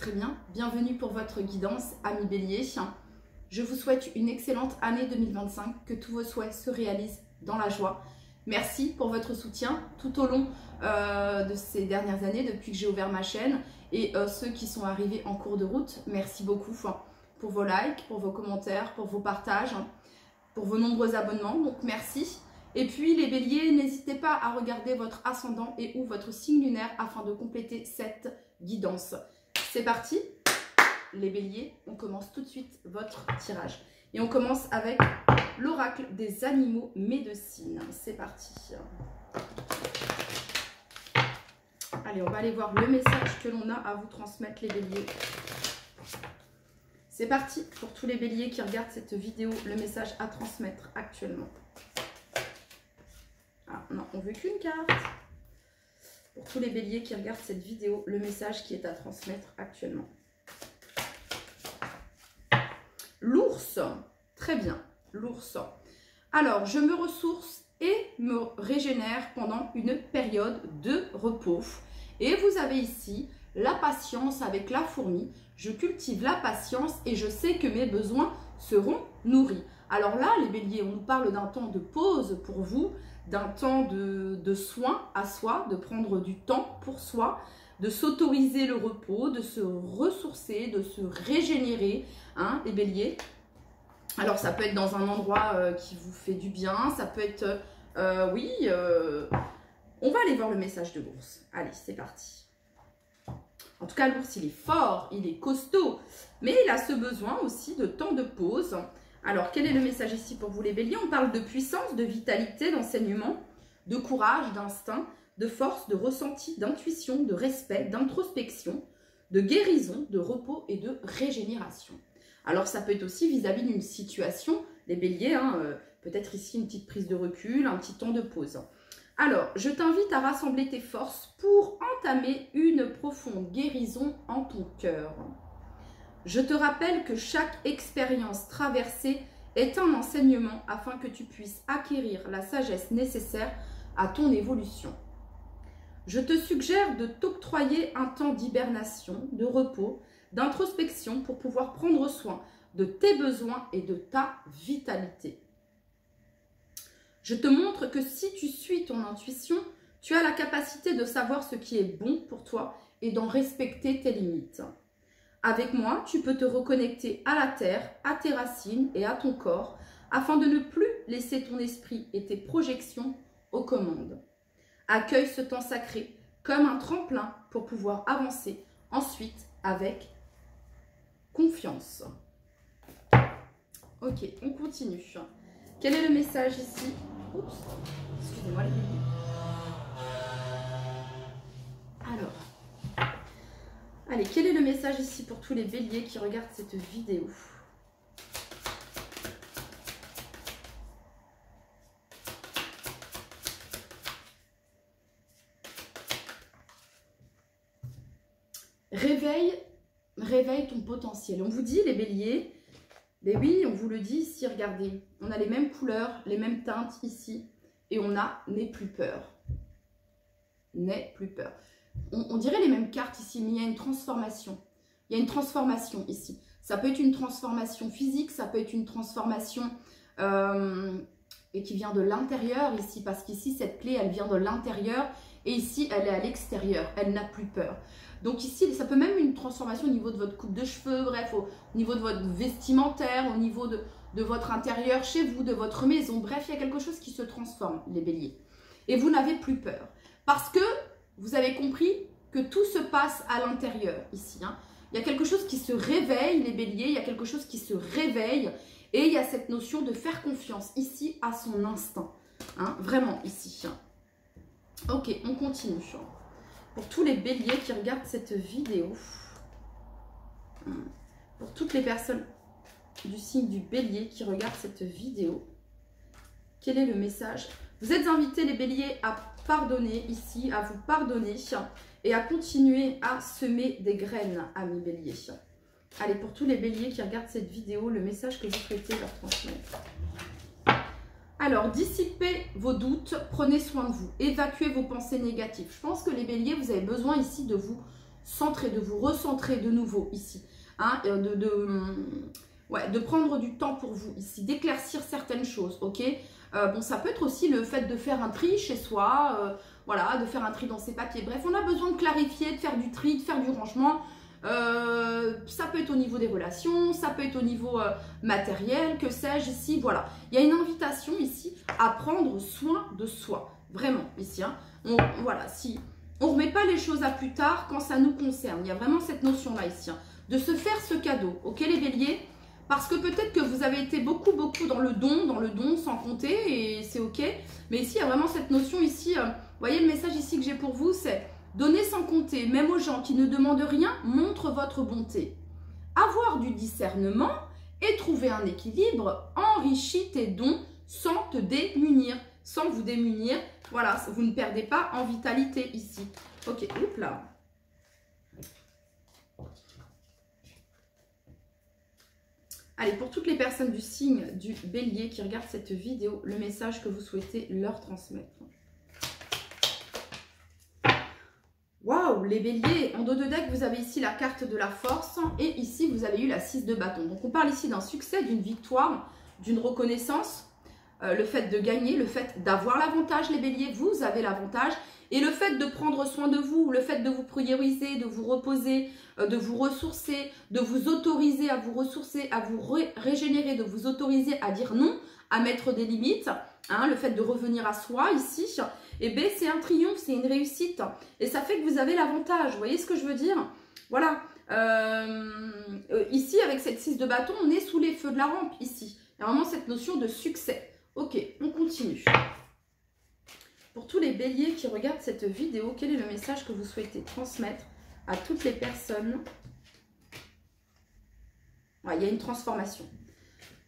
très bien. Bienvenue pour votre guidance, amis bélier. Je vous souhaite une excellente année 2025, que tous vos souhaits se réalisent dans la joie. Merci pour votre soutien tout au long de ces dernières années, depuis que j'ai ouvert ma chaîne. Et ceux qui sont arrivés en cours de route, merci beaucoup pour vos likes, pour vos commentaires, pour vos partages, pour vos nombreux abonnements. Donc merci. Et puis les béliers, n'hésitez pas à regarder votre ascendant et ou votre signe lunaire afin de compléter cette guidance. C'est parti les béliers, on commence tout de suite votre tirage. Et on commence avec l'oracle des animaux médecines. C'est parti. Allez, on va aller voir le message que l'on a à vous transmettre les béliers. C'est parti pour tous les béliers qui regardent cette vidéo, le message à transmettre actuellement. Ah non, on veut qu'une carte. Pour tous les béliers qui regardent cette vidéo, le message qui est à transmettre actuellement. L'ours, très bien, l'ours. Alors, je me ressource et me régénère pendant une période de repos. Et vous avez ici la patience avec la fourmi. Je cultive la patience et je sais que mes besoins seront nourris. Alors là, les béliers, on nous parle d'un temps de pause pour vous, d'un temps de soin à soi, de prendre du temps pour soi, de s'autoriser le repos, de se ressourcer, de se régénérer, hein, les béliers. Alors, ça peut être dans un endroit qui vous fait du bien, ça peut être, on va aller voir le message de l'ours. Allez, c'est parti. En tout cas, l'ours, il est fort, il est costaud, mais il a ce besoin aussi de temps de pause. Alors, quel est le message ici pour vous les béliers? On parle de puissance, de vitalité, d'enseignement, de courage, d'instinct, de force, de ressenti, d'intuition, de respect, d'introspection, de guérison, de repos et de régénération. Alors, ça peut être aussi vis-à-vis d'une situation, les béliers, peut-être ici une petite prise de recul, un petit temps de pause. Alors, je t'invite à rassembler tes forces pour entamer une profonde guérison en ton cœur. Je te rappelle que chaque expérience traversée est un enseignement afin que tu puisses acquérir la sagesse nécessaire à ton évolution. Je te suggère de t'octroyer un temps d'hibernation, de repos, d'introspection pour pouvoir prendre soin de tes besoins et de ta vitalité. Je te montre que si tu suis ton intuition, tu as la capacité de savoir ce qui est bon pour toi et d'en respecter tes limites. Avec moi, tu peux te reconnecter à la terre, à tes racines et à ton corps afin de ne plus laisser ton esprit et tes projections aux commandes. Accueille ce temps sacré comme un tremplin pour pouvoir avancer ensuite avec confiance. Ok, on continue. Quel est le message ici? Oups, excusez-moi les béliers. Alors, allez, quel est le message ici pour tous les béliers qui regardent cette vidéo? Réveille ton potentiel. On vous dit, les béliers, mais oui, on vous le dit ici, regardez, on a les mêmes couleurs, les mêmes teintes ici, et on a n'aie plus peur. N'aie plus peur. On dirait les mêmes cartes ici, mais il y a une transformation. Il y a une transformation ici. Ça peut être une transformation physique, ça peut être une transformation et qui vient de l'intérieur ici, parce qu'ici, cette clé, elle vient de l'intérieur, et ici, elle est à l'extérieur, elle n'a plus peur. Donc ici, ça peut même une transformation au niveau de votre coupe de cheveux, bref, au niveau de votre vestimentaire, au niveau de votre intérieur, chez vous, de votre maison. Bref, il y a quelque chose qui se transforme, les béliers. Et vous n'avez plus peur. Parce que vous avez compris que tout se passe à l'intérieur ici. Hein. Il y a quelque chose qui se réveille, les béliers, il y a quelque chose qui se réveille. Et il y a cette notion de faire confiance ici à son instinct. Hein, vraiment ici. Ok, on continue. Pour tous les béliers qui regardent cette vidéo, pour toutes les personnes du signe du bélier qui regardent cette vidéo, quel est le message? Vous êtes invités les béliers à pardonner ici, à vous pardonner et à continuer à semer des graines, amis béliers. Allez, pour tous les béliers qui regardent cette vidéo, le message que vous souhaitez leur transmettre. Alors, dissipez vos doutes, prenez soin de vous, évacuez vos pensées négatives. Je pense que les béliers, vous avez besoin ici de vous centrer, de vous recentrer de nouveau ici. Hein, de prendre du temps pour vous ici, d'éclaircir certaines choses, ok. Bon, ça peut être aussi le fait de faire un tri chez soi, voilà, de faire un tri dans ses papiers. Bref, on a besoin de clarifier, de faire du tri, de faire du rangement. Ça peut être au niveau des relations, ça peut être au niveau matériel, que sais-je ici, voilà. Il y a une invitation ici à prendre soin de soi, vraiment ici. Hein. Voilà, si on ne remet pas les choses à plus tard quand ça nous concerne, il y a vraiment cette notion-là ici, hein, de se faire ce cadeau, ok les béliers? Parce que peut-être que vous avez été beaucoup dans le don sans compter, et c'est ok. Mais ici, il y a vraiment cette notion ici, vous voyez le message ici que j'ai pour vous, c'est donner sans compter, même aux gens qui ne demandent rien, montre votre bonté. Avoir du discernement et trouver un équilibre enrichit tes dons sans te démunir, sans vous démunir. Voilà, vous ne perdez pas en vitalité ici. Ok, oups là. Allez, pour toutes les personnes du signe du bélier qui regardent cette vidéo, le message que vous souhaitez leur transmettre. Waouh, les béliers, en dos de deck, vous avez ici la carte de la force et ici, vous avez eu la 6 de bâton. Donc, on parle ici d'un succès, d'une victoire, d'une reconnaissance, le fait de gagner, le fait d'avoir l'avantage, les béliers, vous avez l'avantage. Et le fait de prendre soin de vous, le fait de vous prioriser, de vous reposer, de vous ressourcer, de vous autoriser à vous ressourcer, à vous régénérer, de vous autoriser à dire non, à mettre des limites, hein, le fait de revenir à soi ici, et bien c'est un triomphe, c'est une réussite. Et ça fait que vous avez l'avantage, vous voyez ce que je veux dire? Voilà, ici avec cette 6 de bâton, on est sous les feux de la rampe ici. Il y a vraiment cette notion de succès. Ok, on continue. Pour tous les béliers qui regardent cette vidéo, quel est le message que vous souhaitez transmettre à toutes les personnes? Ouais, il y a une transformation.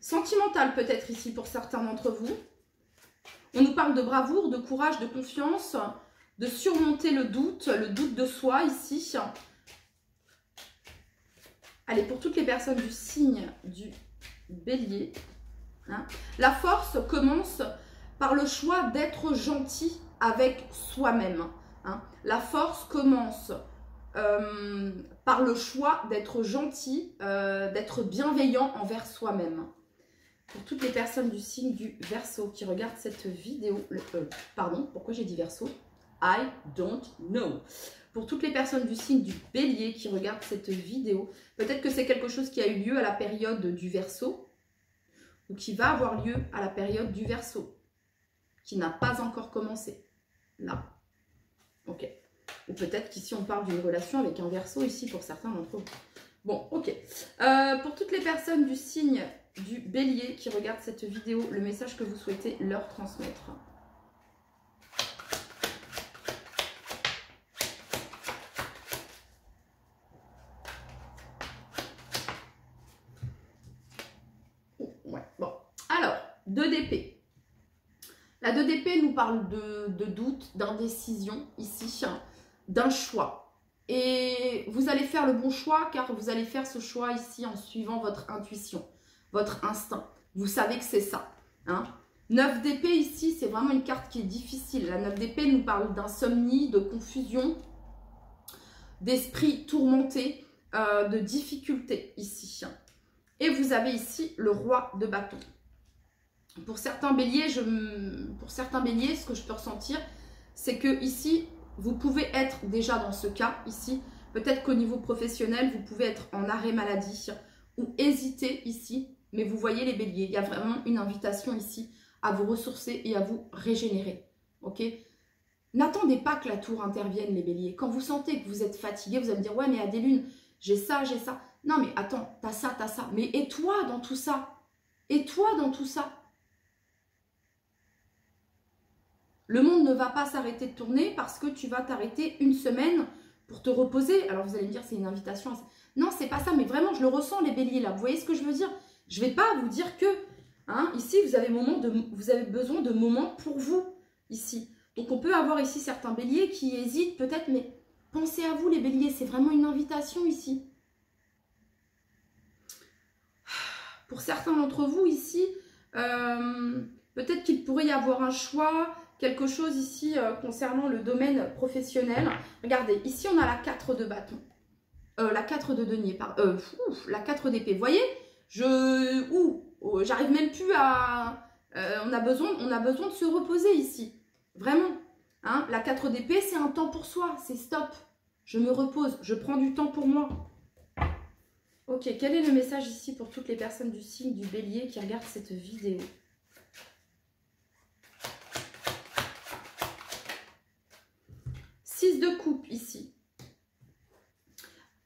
Sentimentale peut-être ici pour certains d'entre vous. On nous parle de bravoure, de courage, de confiance, de surmonter le doute de soi ici. Allez, pour toutes les personnes du signe du bélier, hein, la force commence par le choix d'être gentil avec soi-même. Hein. La force commence par le choix d'être gentil, d'être bienveillant envers soi-même. Pour toutes les personnes du signe du Verseau qui regardent cette vidéo, pardon, pourquoi j'ai dit Verseau? I don't know. Pour toutes les personnes du signe du Bélier qui regardent cette vidéo, peut-être que c'est quelque chose qui a eu lieu à la période du Verseau ou qui va avoir lieu à la période du Verseau, qui n'a pas encore commencé. Là. Ok. Ou peut-être qu'ici on parle d'une relation avec un Verseau ici pour certains d'entre vous. Bon, ok. Pour toutes les personnes du signe du Bélier qui regardent cette vidéo, le message que vous souhaitez leur transmettre. Ouais, bon. Alors, 2 d'épée. La 2 d'épée nous parle de doute, d'indécision ici, d'un choix. Et vous allez faire le bon choix car vous allez faire ce choix ici en suivant votre intuition, votre instinct. Vous savez que c'est ça. Hein. 9 d'épée ici, c'est vraiment une carte qui est difficile. La 9 d'épée nous parle d'insomnie, de confusion, d'esprit tourmenté, de difficulté ici. Et vous avez ici le roi de bâton. Pour certains béliers, ce que je peux ressentir, c'est que ici, vous pouvez être déjà dans ce cas ici. Peut-être qu'au niveau professionnel, vous pouvez être en arrêt maladie ou hésiter ici. Mais vous voyez les béliers, il y a vraiment une invitation ici à vous ressourcer et à vous régénérer. Ok? N'attendez pas que la tour intervienne les béliers. Quand vous sentez que vous êtes fatigué, vous allez me dire « Ouais, mais Adéline, j'ai ça, j'ai ça. » Non, mais attends, t'as ça, t'as ça. Mais et toi dans tout ça? Et toi dans tout ça? Le monde ne va pas s'arrêter de tourner parce que tu vas t'arrêter une semaine pour te reposer. Alors vous allez me dire c'est une invitation. Non, c'est pas ça, mais vraiment je le ressens les béliers là. Vous voyez ce que je veux dire? Je ne vais pas vous dire que. Hein, ici, vous avez besoin de moments pour vous. Ici. Donc on peut avoir ici certains béliers qui hésitent peut-être, mais pensez à vous les béliers. C'est vraiment une invitation ici. Pour certains d'entre vous ici, peut-être qu'il pourrait y avoir un choix quelque chose ici concernant le domaine professionnel. Regardez, ici on a la 4 de bâton. La 4 de denier, la 4 d'épée. Vous voyez, j'arrive même plus à... on a besoin de se reposer ici. Vraiment. Hein, la 4 d'épée, c'est un temps pour soi. C'est stop. Je me repose. Je prends du temps pour moi. Ok, quel est le message ici pour toutes les personnes du signe du bélier qui regardent cette vidéo? Six de coupe ici.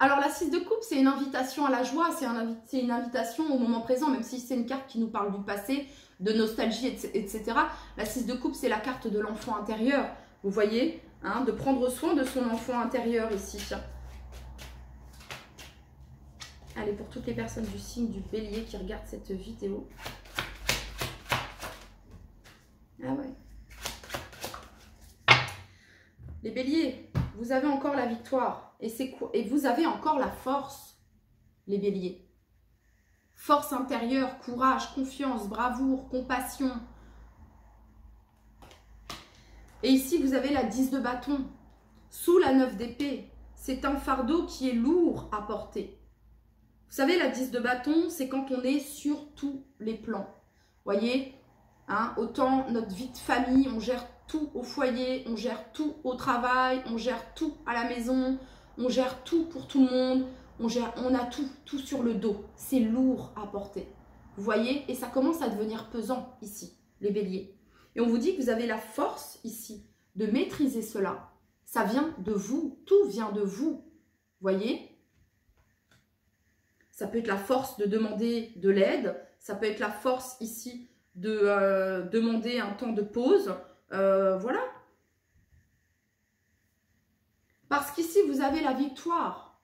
Alors la 6 de coupe, c'est une invitation à la joie, c'est une invitation au moment présent, même si c'est une carte qui nous parle du passé, de nostalgie, etc. La 6 de coupe, c'est la carte de l'enfant intérieur, vous voyez, hein, de prendre soin de son enfant intérieur ici. Allez, pour toutes les personnes du signe du bélier qui regardent cette vidéo. Ah ouais. Les béliers, vous avez encore la victoire. Et vous avez encore la force, les béliers. Force intérieure, courage, confiance, bravoure, compassion. Et ici, vous avez la 10 de bâton. Sous la 9 d'épée, c'est un fardeau qui est lourd à porter. Vous savez, la 10 de bâton, c'est quand on est sur tous les plans. Voyez, hein, autant notre vie de famille, on gère tout au foyer, on gère tout au travail, on gère tout à la maison, on gère tout pour tout le monde, on a tout sur le dos. C'est lourd à porter. Vous voyez? Et ça commence à devenir pesant ici, les béliers. Et on vous dit que vous avez la force ici de maîtriser cela. Ça vient de vous, tout vient de vous. Voyez? Ça peut être la force de demander de l'aide, ça peut être la force ici de demander un temps de pause. Voilà. Parce qu'ici, vous avez la victoire.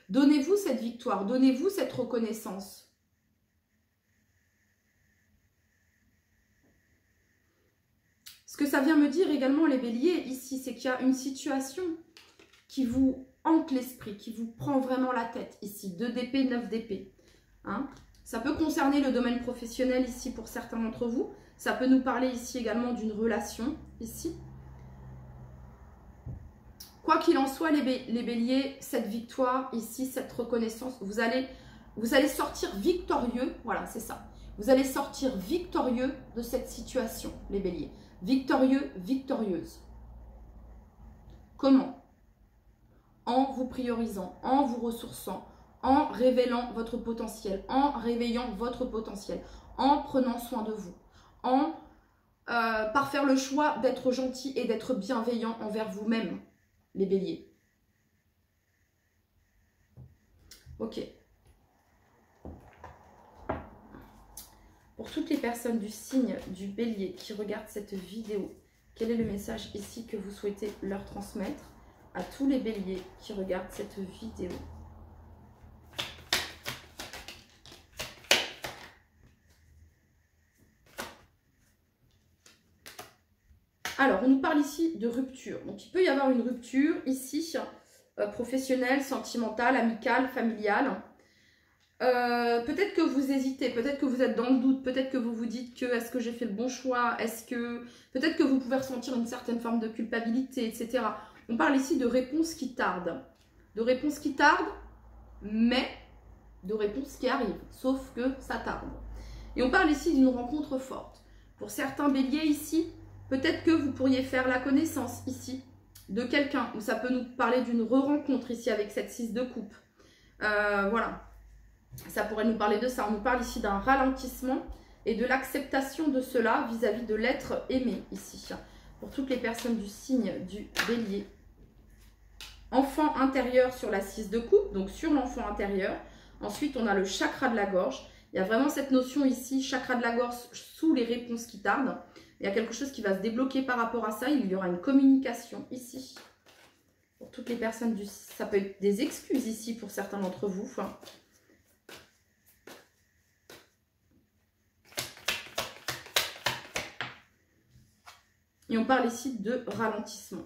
Donnez-vous cette victoire, donnez-vous cette reconnaissance. Ce que ça vient me dire également, les béliers, ici, c'est qu'il y a une situation qui vous hante l'esprit, qui vous prend vraiment la tête, ici. 2 d'épée, 9 d'épée. Hein? Ça peut concerner le domaine professionnel, ici, pour certains d'entre vous. Ça peut nous parler ici également d'une relation, ici. Quoi qu'il en soit, les béliers, cette victoire ici, cette reconnaissance, vous allez sortir victorieux. Voilà, c'est ça. Vous allez sortir victorieux de cette situation, les béliers. Victorieux, victorieuse. Comment? En vous priorisant, en vous ressourçant, en révélant votre potentiel, en réveillant votre potentiel, en prenant soin de vous, par faire le choix d'être gentil et d'être bienveillant envers vous-même. Les béliers. Ok. Pour toutes les personnes du signe du bélier qui regardent cette vidéo, quel est le message ici que vous souhaitez leur transmettre à tous les béliers qui regardent cette vidéo? Alors, on nous parle ici de rupture. Donc, il peut y avoir une rupture ici, professionnelle, sentimentale, amicale, familiale. Peut-être que vous hésitez, peut-être que vous êtes dans le doute, peut-être que vous vous dites que est-ce que j'ai fait le bon choix, peut-être que vous pouvez ressentir une certaine forme de culpabilité, etc. On parle ici de réponses qui tardent. De réponses qui tardent, mais de réponses qui arrivent, sauf que ça tarde. Et on parle ici d'une rencontre forte. Pour certains béliers ici, peut-être que vous pourriez faire la connaissance ici de quelqu'un, ou ça peut nous parler d'une re-rencontre ici avec cette 6 de coupe. Voilà, ça pourrait nous parler de ça. On nous parle ici d'un ralentissement et de l'acceptation de cela vis-à-vis de l'être aimé ici. Pour toutes les personnes du signe du bélier. Enfant intérieur sur la 6 de coupe, donc sur l'enfant intérieur. Ensuite, on a le chakra de la gorge. Il y a vraiment cette notion ici, chakra de la gorge sous les réponses qui tardent. Il y a quelque chose qui va se débloquer par rapport à ça. Il y aura une communication ici. Pour toutes les personnes du... Ça peut être des excuses ici pour certains d'entre vous. Enfin. Et on parle ici de ralentissement.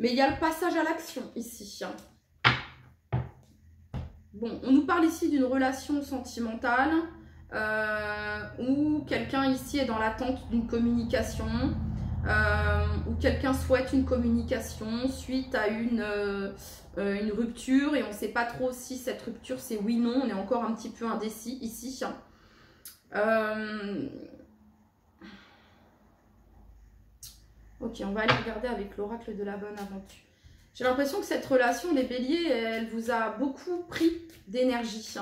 Mais il y a le passage à l'action ici. Bon, on nous parle ici d'une relation sentimentale. ou quelqu'un ici est dans l'attente d'une communication, ou quelqu'un souhaite une communication suite à une rupture et on ne sait pas trop si cette rupture c'est oui, non, on est encore un petit peu indécis ici. Ok, on va aller regarder avec l'oracle de la bonne aventure. J'ai l'impression que cette relation, les béliers, elle vous a beaucoup pris d'énergie.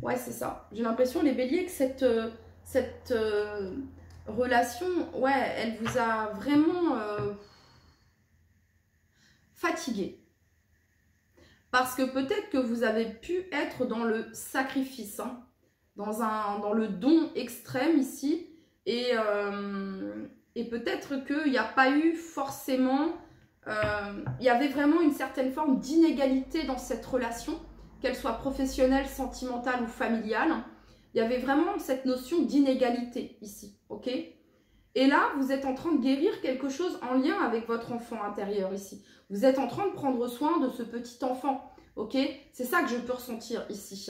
Ouais, c'est ça. J'ai l'impression, les béliers, que cette relation, ouais, elle vous a vraiment fatigué. Parce que peut-être que vous avez pu être dans le sacrifice, dans le don extrême ici. Et peut-être qu'il n'y a pas eu forcément... il y avait vraiment une certaine forme d'inégalité dans cette relation, qu'elle soit professionnelle, sentimentale ou familiale. Il y avait vraiment cette notion d'inégalité ici, ok? Et là, vous êtes en train de guérir quelque chose en lien avec votre enfant intérieur ici. Vous êtes en train de prendre soin de ce petit enfant, ok? C'est ça que je peux ressentir ici.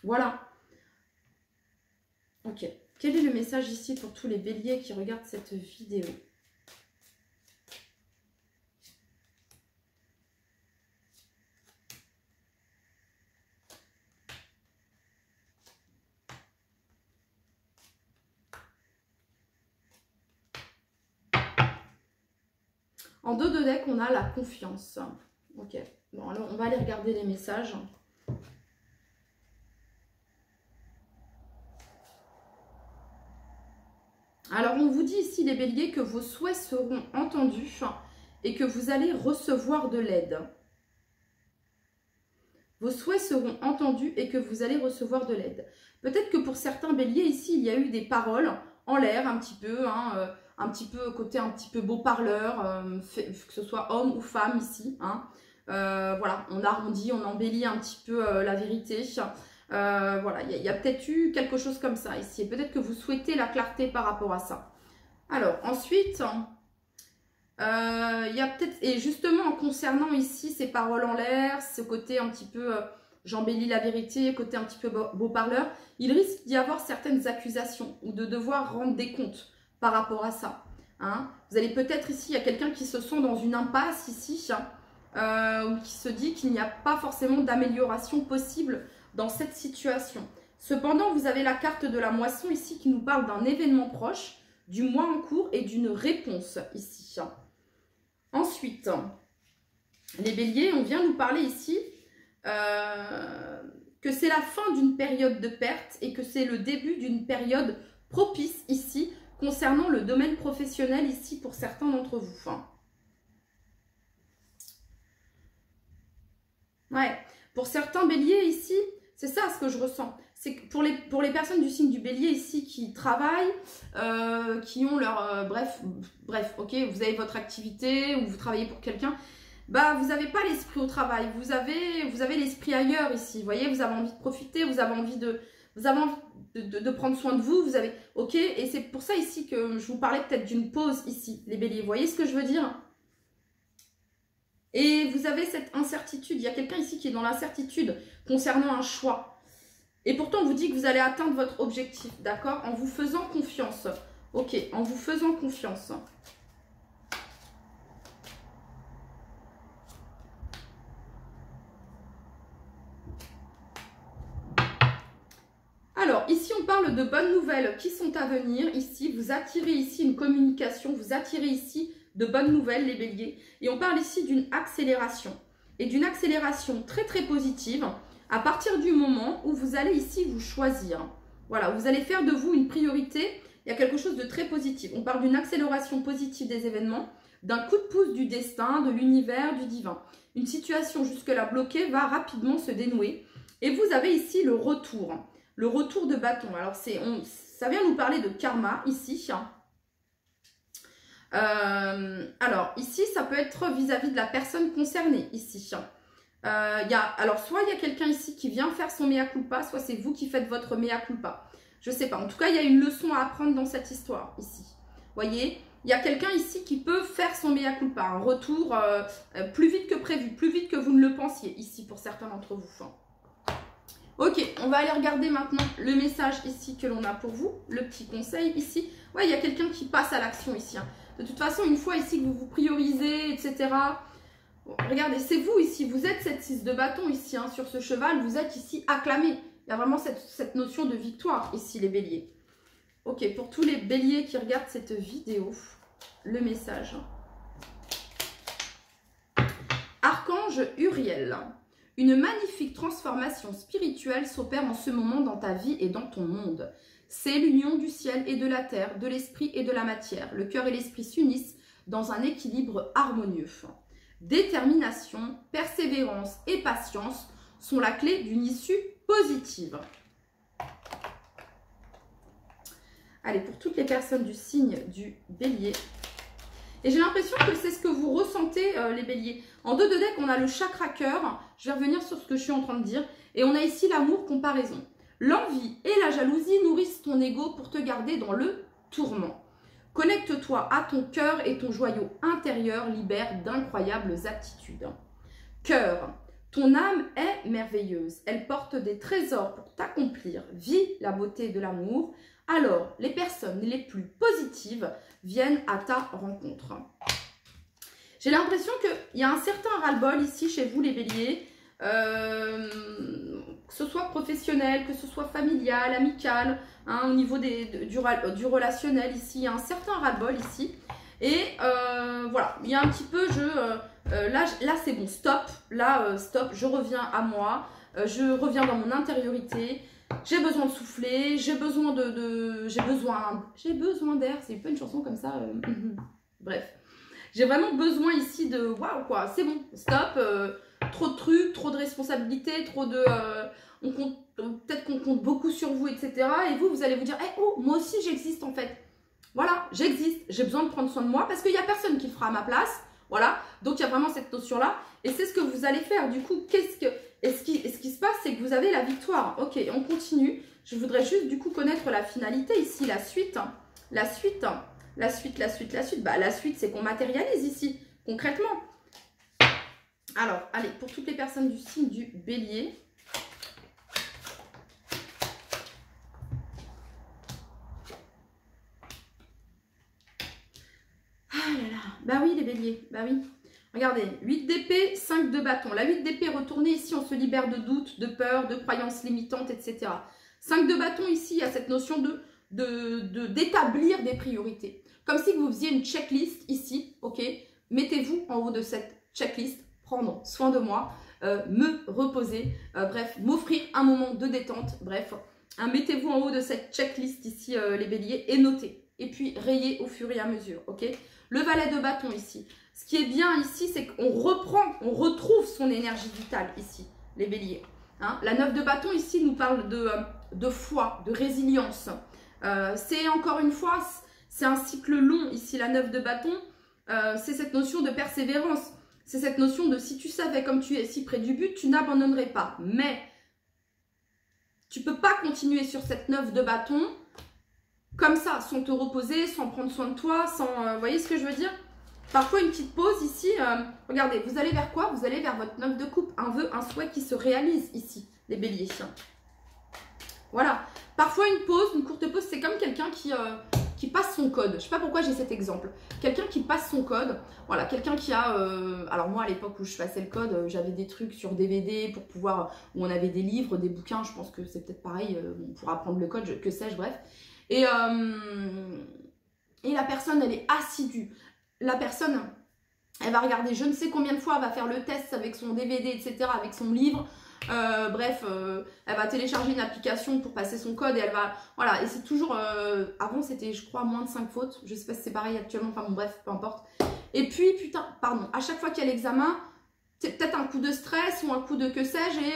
Voilà. Ok. Quel est le message ici pour tous les béliers qui regardent cette vidéo? En dos de deck, on a la confiance. Ok. Bon, alors on va aller regarder les messages. Alors, on vous dit ici, les béliers, que vos souhaits seront entendus et que vous allez recevoir de l'aide. Vos souhaits seront entendus et que vous allez recevoir de l'aide. Peut-être que pour certains béliers, ici, il y a eu des paroles en l'air un petit peu, un petit peu côté un petit peu beau parleur, que ce soit homme ou femme ici. Voilà, on arrondit, on embellit un petit peu la vérité. Voilà, il y a peut-être eu quelque chose comme ça ici. Et peut-être que vous souhaitez la clarté par rapport à ça. Alors, ensuite, il y a peut-être... Et justement, concernant ici ces paroles en l'air, ce côté un petit peu... j'embellis la vérité, côté un petit peu beau parleur, il risque d'y avoir certaines accusations ou de devoir rendre des comptes par rapport à ça. Vous allez peut-être ici, il y a quelqu'un qui se sent dans une impasse ici, ou qui se dit qu'il n'y a pas forcément d'amélioration possible dans cette situation. Cependant, vous avez la carte de la moisson ici qui nous parle d'un événement proche, du mois en cours et d'une réponse ici. Ensuite, les béliers, on vient nous parler ici que c'est la fin d'une période de perte et que c'est le début d'une période propice ici concernant le domaine professionnel ici pour certains d'entre vous. Ouais, pour certains béliers ici, c'est ça ce que je ressens. C'est que pour les personnes du signe du bélier ici qui travaillent, qui ont leur... bref, ok, vous avez votre activité ou vous travaillez pour quelqu'un, bah vous n'avez pas l'esprit au travail, vous avez l'esprit ailleurs ici, vous voyez, vous avez envie de profiter, vous avez envie de prendre soin de vous, vous avez... Ok, et c'est pour ça ici que je vous parlais peut-être d'une pause ici, les béliers, vous voyez ce que je veux dire ? Et vous avez cette incertitude, il y a quelqu'un ici qui est dans l'incertitude concernant un choix. Et pourtant, on vous dit que vous allez atteindre votre objectif, d'accord? En vous faisant confiance. Ok, en vous faisant confiance. Alors, ici, on parle de bonnes nouvelles qui sont à venir. Ici, vous attirez ici une communication, vous attirez ici de bonnes nouvelles, les béliers. Et on parle ici d'une accélération. Et d'une accélération très, très positive. À partir du moment où vous allez ici vous choisir. Voilà, vous allez faire de vous une priorité. Il y a quelque chose de très positif. On parle d'une accélération positive des événements, d'un coup de pouce du destin, de l'univers, du divin. Une situation jusque-là bloquée va rapidement se dénouer. Et vous avez ici le retour de bâton. Alors, ça vient nous parler de karma ici. Alors, ici, ça peut être vis-à-vis de la personne concernée ici. Alors, soit il y a quelqu'un ici qui vient faire son mea culpa, soit c'est vous qui faites votre mea culpa. Je ne sais pas. En tout cas, il y a une leçon à apprendre dans cette histoire ici. Vous voyez, il y a quelqu'un ici qui peut faire son mea culpa. Un retour plus vite que prévu, plus vite que vous ne le pensiez ici pour certains d'entre vous. Ok, on va aller regarder maintenant le message ici que l'on a pour vous, le petit conseil ici. Ouais, il y a quelqu'un qui passe à l'action ici. Hein. De toute façon, une fois ici que vous vous priorisez, etc. Bon, regardez, c'est vous ici, vous êtes cette 6 de bâton ici, hein, sur ce cheval, vous êtes ici acclamé. Il y a vraiment cette notion de victoire ici, les béliers. Ok, pour tous les béliers qui regardent cette vidéo, le message. Archange Uriel. Une magnifique transformation spirituelle s'opère en ce moment dans ta vie et dans ton monde. C'est l'union du ciel et de la terre, de l'esprit et de la matière. Le cœur et l'esprit s'unissent dans un équilibre harmonieux. Détermination, persévérance et patience sont la clé d'une issue positive. Allez, pour toutes les personnes du signe du bélier. Et j'ai l'impression que c'est ce que vous ressentez, les béliers. En dos de deck, on a le chakra cœur. Je vais revenir sur ce que je suis en train de dire. Et on a ici l'amour comparaison. L'envie et la jalousie nourrissent ton ego pour te garder dans le tourment. Connecte-toi à ton cœur et ton joyau intérieur libère d'incroyables aptitudes. Cœur, ton âme est merveilleuse. Elle porte des trésors pour t'accomplir. Vis la beauté de l'amour. Alors, les personnes les plus positives viennent à ta rencontre. J'ai l'impression qu'il y a un certain ras-le-bol ici chez vous, les béliers. Que ce soit professionnel, que ce soit familial, amical, hein, au niveau du relationnel ici, il y a un certain ras-le-bol ici. Et voilà, il y a un petit peu, là c'est bon, stop, là stop, je reviens à moi, je reviens dans mon intériorité. J'ai besoin de souffler, j'ai besoin d'air, c'est pas une chanson comme ça, bref. J'ai vraiment besoin ici de, waouh quoi, c'est bon, stop, trop de trucs, trop de responsabilités, trop de, peut-être qu'on compte beaucoup sur vous, etc. Et vous allez vous dire, hey, oh, moi aussi j'existe en fait. Voilà, j'existe, j'ai besoin de prendre soin de moi parce qu'il n'y a personne qui le fera à ma place. Voilà, donc il y a vraiment cette notion-là. Et c'est ce que vous allez faire. Du coup, ce qui se passe, c'est que vous avez la victoire. Ok, on continue. Je voudrais juste du coup connaître la finalité ici, la suite. La suite, la suite. Bah, la suite, c'est qu'on matérialise ici, concrètement. Alors, allez, pour toutes les personnes du signe du bélier. Ah là là, bah oui les béliers, bah oui. Regardez, 8 d'épée, 5 de bâton. La 8 d'épée retournée ici, on se libère de doutes, de peurs, de croyances limitantes, etc. 5 de bâton ici, il y a cette notion d'établir des priorités. Comme si vous faisiez une checklist ici, ok. Mettez-vous en haut de cette checklist, prendre soin de moi, me reposer, bref, m'offrir un moment de détente, bref. Hein, mettez-vous en haut de cette checklist ici, les béliers, et notez. Et puis, rayez au fur et à mesure, ok. Le valet de bâton ici. Ce qui est bien ici, c'est qu'on retrouve son énergie vitale ici, les béliers. Hein, la 9 de bâton ici nous parle de foi, de résilience. C'est encore une fois, c'est un cycle long ici, la 9 de bâton. C'est cette notion de persévérance. C'est cette notion de si tu savais comme tu es si près du but, tu n'abandonnerais pas. Mais tu ne peux pas continuer sur cette 9 de bâton comme ça, sans te reposer, sans prendre soin de toi, sans... vous voyez ce que je veux dire? Parfois, une petite pause ici. Regardez, vous allez vers quoi? Vous allez vers votre 9 de coupe. Un vœu, un souhait qui se réalise ici, les béliers. Voilà. Parfois, une pause, une courte pause, c'est comme quelqu'un qui passe son code. Je ne sais pas pourquoi j'ai cet exemple. Quelqu'un qui passe son code. Voilà, quelqu'un qui a... alors moi, à l'époque où je passais le code, j'avais des trucs sur DVD pour pouvoir... Où on avait des livres, des bouquins. Je pense que c'est peut-être pareil pour apprendre le code, que sais-je, bref. Et la personne, elle est assidue. La personne, elle va regarder je ne sais combien de fois, elle va faire le test avec son DVD, etc., avec son livre. Bref, elle va télécharger une application pour passer son code et elle va... Voilà, et c'est toujours... avant, c'était, je crois, moins de 5 fautes. Je ne sais pas si c'est pareil actuellement. Enfin bon, bref, peu importe. Et puis, putain, pardon, à chaque fois qu'il y a l'examen, c'est peut-être un coup de stress ou un coup de que sais-je et...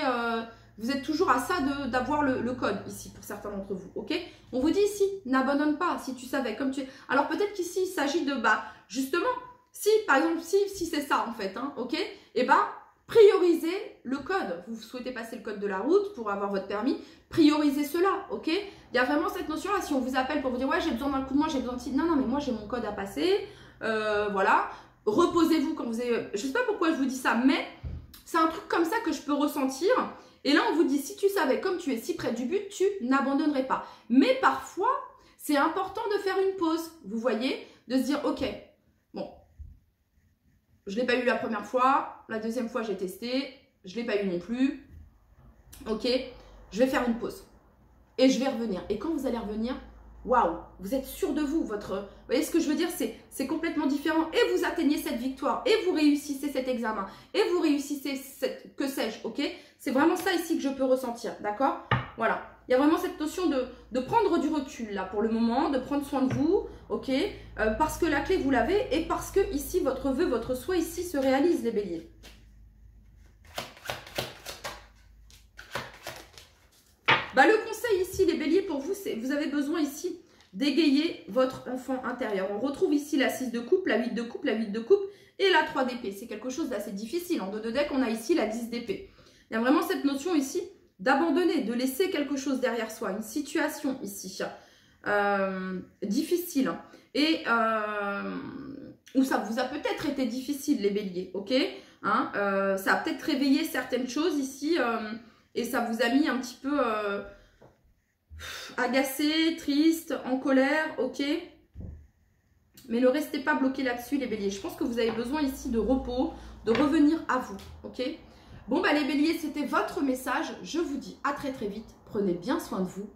vous êtes toujours à ça d'avoir le code ici pour certains d'entre vous, ok? On vous dit ici, n'abandonne pas si tu savais comme tu es. Alors peut-être qu'ici, il s'agit de, bah, justement, si, par exemple, si c'est ça en fait, hein, ok? Et bah, priorisez le code. Vous souhaitez passer le code de la route pour avoir votre permis, priorisez cela, ok? Il y a vraiment cette notion-là, si on vous appelle pour vous dire, ouais, j'ai besoin d'un coup de main, j'ai besoin de... Non, mais moi, j'ai mon code à passer, voilà. Reposez-vous quand vous avez... Je sais pas pourquoi je vous dis ça, mais c'est un truc comme ça que je peux ressentir. Et là, on vous dit, si tu savais, comme tu es si près du but, tu n'abandonnerais pas. Mais parfois, c'est important de faire une pause, vous voyez, de se dire, ok, bon, je ne l'ai pas eu la première fois, la deuxième fois, j'ai testé, je ne l'ai pas eu non plus, ok, je vais faire une pause. Et je vais revenir. Et quand vous allez revenir, waouh, vous êtes sûr de vous. Vous voyez ce que je veux dire, c'est complètement différent. Et vous atteignez cette victoire. Et vous réussissez cet examen. Et vous réussissez cette, que sais-je, ok? C'est vraiment ça ici que je peux ressentir, d'accord? Voilà. Il y a vraiment cette notion de prendre du recul, là, pour le moment, de prendre soin de vous, ok? Parce que la clé, vous l'avez. Et parce que ici, votre vœu, votre souhait, ici, se réalise, les béliers. Bah, le conseil ici, les béliers, pour vous, c'est vous avez besoin ici d'égayer votre enfant intérieur. On retrouve ici la 6 de coupe, la 8 de coupe, la 8 de coupe et la 3 d'épée. C'est quelque chose d'assez difficile. En dos de deck, on a ici la 10 d'épée. Il y a vraiment cette notion ici d'abandonner, de laisser quelque chose derrière soi, une situation ici difficile. Et où ça vous a peut-être été difficile, les béliers, ok, hein, ça a peut-être réveillé certaines choses ici et ça vous a mis un petit peu agacé, triste, en colère, ok. Mais ne restez pas bloqué là-dessus, les béliers. Je pense que vous avez besoin ici de repos, de revenir à vous, ok. Bon, bah les béliers, c'était votre message. Je vous dis à très très vite. Prenez bien soin de vous.